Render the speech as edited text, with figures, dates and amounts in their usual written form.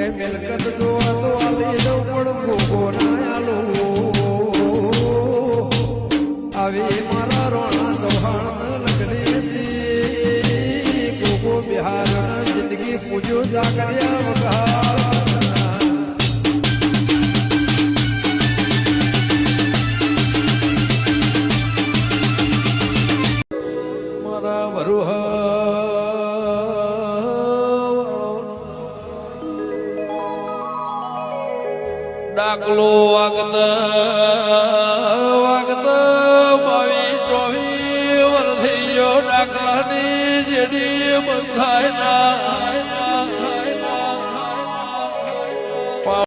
કે મિલકત જોવા તો આલી દઉં પણ ભોગો ના આલો આવી મારા રોણા ચૌહાણ લગડી ભોગો બિહાર જિંદગી પૂજો જાગર્યા વગર મારા વરુહ ડાકલો વાગત વાગત 22-24 વર્ષ થઈ ગયો ડાકલાની જેડી બંધાય ના